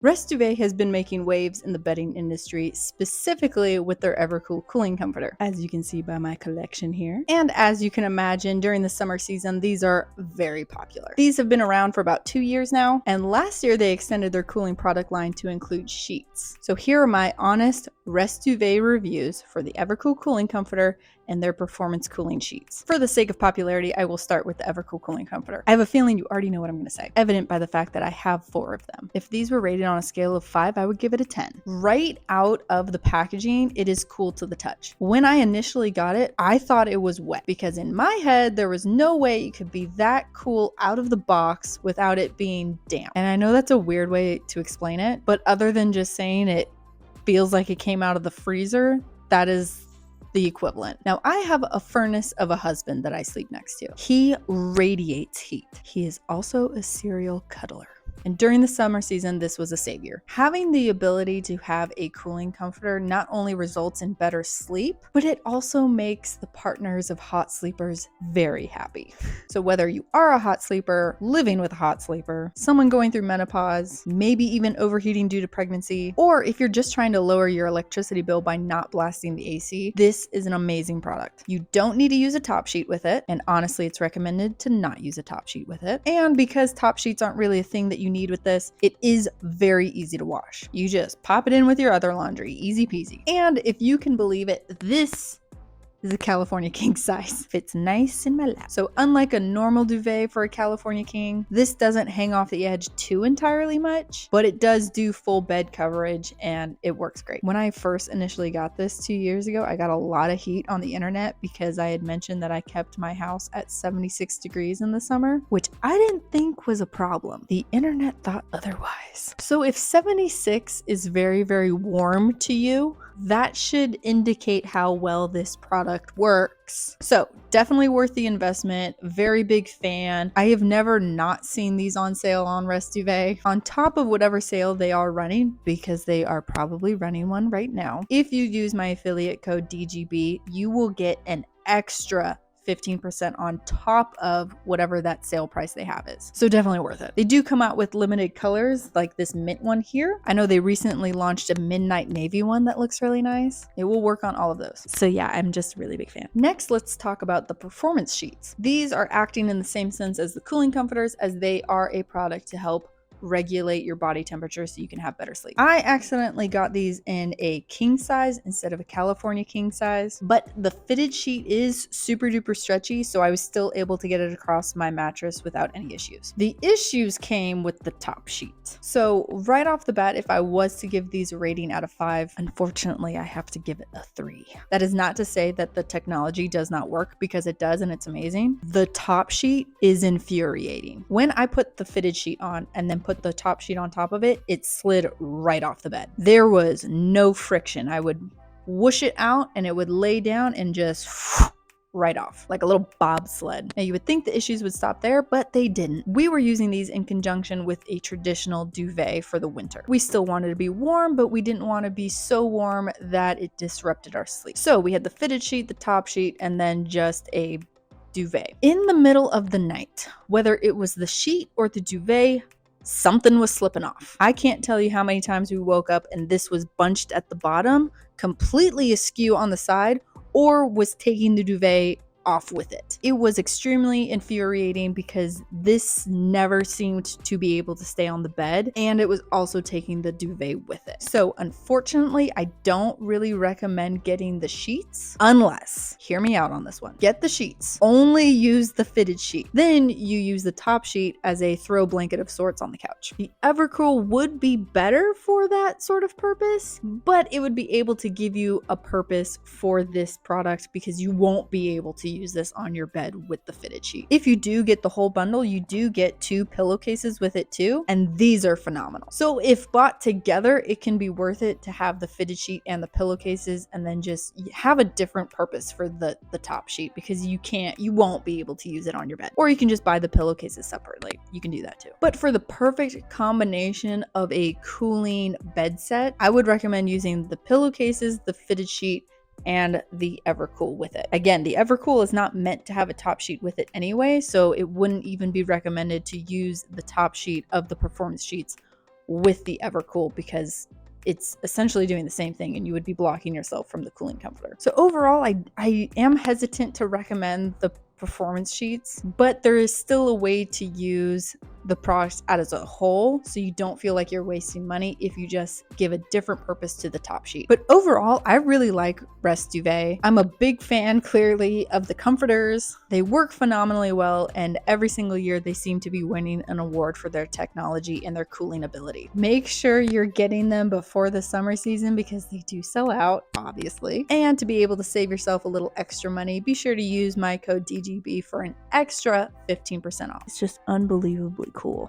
Rest Duvet has been making waves in the bedding industry, specifically with their Evercool Cooling Comforter, as you can see by my collection here. And as you can imagine, during the summer season, these are very popular. These have been around for about 2 years now, and last year they extended their cooling product line to include sheets. So here are my honest Rest Duvet reviews for the Evercool Cooling Comforter and their performance cooling sheets. For the sake of popularity, I will start with the Evercool Cooling Comforter. I have a feeling you already know what I'm going to say, evident by the fact that I have 4 of them. If these were rated on a scale of 5, I would give it a 10. Right out of the packaging, it is cool to the touch. When I initially got it, I thought it was wet because in my head, there was no way it could be that cool out of the box without it being damp. And I know that's a weird way to explain it, but other than just saying it feels like it came out of the freezer, that is the equivalent. Now, I have a furnace of a husband that I sleep next to. He radiates heat. He is also a serial cuddler. And during the summer season, this was a savior. Having the ability to have a cooling comforter not only results in better sleep, but it also makes the partners of hot sleepers very happy. So whether you are a hot sleeper, living with a hot sleeper, someone going through menopause, maybe even overheating due to pregnancy, or if you're just trying to lower your electricity bill by not blasting the AC, this is an amazing product. You don't need to use a top sheet with it, and honestly, it's recommended to not use a top sheet with it. And because top sheets aren't really a thing that you need with this, it is very easy to wash. You just pop it in with your other laundry, easy peasy. And if you can believe it, this is a California king size. Fits nice in my lap. So unlike a normal duvet for a California king, this doesn't hang off the edge too entirely much, but it does do full bed coverage and it works great. When I first initially got this 2 years ago, I got a lot of heat on the internet because I had mentioned that I kept my house at 76 degrees in the summer, which I didn't think was a problem. The internet thought otherwise. So if 76 is very, very warm to you, that should indicate how well this product works. So definitely worth the investment. Very big fan. I have never not seen these on sale on Rest Duvet on top of whatever sale they are running, because they are probably running one right now. If you use my affiliate code DGB, you will get an extra 15% on top of whatever that sale price they have is. So definitely worth it. They do come out with limited colors like this mint one here. I know they recently launched a midnight navy one that looks really nice. It will work on all of those. So yeah, I'm just a really big fan. Next, let's talk about the performance sheets. These are acting in the same sense as the cooling comforters, as they are a product to help regulate your body temperature so you can have better sleep. I accidentally got these in a king size instead of a California king size, but the fitted sheet is super duper stretchy, so I was still able to get it across my mattress without any issues. The issues came with the top sheet. So right off the bat, if I was to give these a rating out of 5, unfortunately I have to give it a 3. That is not to say that the technology does not work, because it does and it's amazing. The top sheet is infuriating. When I put the fitted sheet on and then put the top sheet on top of it, it slid right off the bed. There was no friction. I would whoosh it out and it would lay down and just right off like a little bobsled. Now you would think the issues would stop there, but they didn't. We were using these in conjunction with a traditional duvet for the winter. We still wanted to be warm, but we didn't want to be so warm that it disrupted our sleep. So we had the fitted sheet, the top sheet, and then just a duvet. In the middle of the night, whether it was the sheet or the duvet, something was slipping off. I can't tell you how many times we woke up and this was bunched at the bottom, completely askew on the side, or was taking the duvet off with it. It was extremely infuriating because this never seemed to be able to stay on the bed, and it was also taking the duvet with it. So unfortunately, I don't really recommend getting the sheets unless, hear me out on this one, get the sheets. Only use the fitted sheet. Then you use the top sheet as a throw blanket of sorts on the couch. The Evercool would be better for that sort of purpose, but it would be able to give you a purpose for this product because you won't be able to use this on your bed with the fitted sheet. If you do get the whole bundle, you do get 2 pillowcases with it too, and these are phenomenal. So if bought together, it can be worth it to have the fitted sheet and the pillowcases, and then just have a different purpose for the top sheet, because you won't be able to use it on your bed. Or you can just buy the pillowcases separately. You can do that too. But for the perfect combination of a cooling bed set, I would recommend using the pillowcases, the fitted sheet, and the Evercool with it. Again, the Evercool is not meant to have a top sheet with it anyway, so it wouldn't even be recommended to use the top sheet of the performance sheets with the Evercool because it's essentially doing the same thing and you would be blocking yourself from the cooling comforter. So overall, I am hesitant to recommend the performance sheets, but there is still a way to use the product as a whole so you don't feel like you're wasting money if you just give a different purpose to the top sheet. But overall, I really like Rest Duvet. I'm a big fan, clearly, of the comforters. They work phenomenally well, and every single year they seem to be winning an award for their technology and their cooling ability. Make sure you're getting them before the summer season because they do sell out, obviously. And to be able to save yourself a little extra money, be sure to use my code DGB for an extra 15% off. It's just unbelievably cool.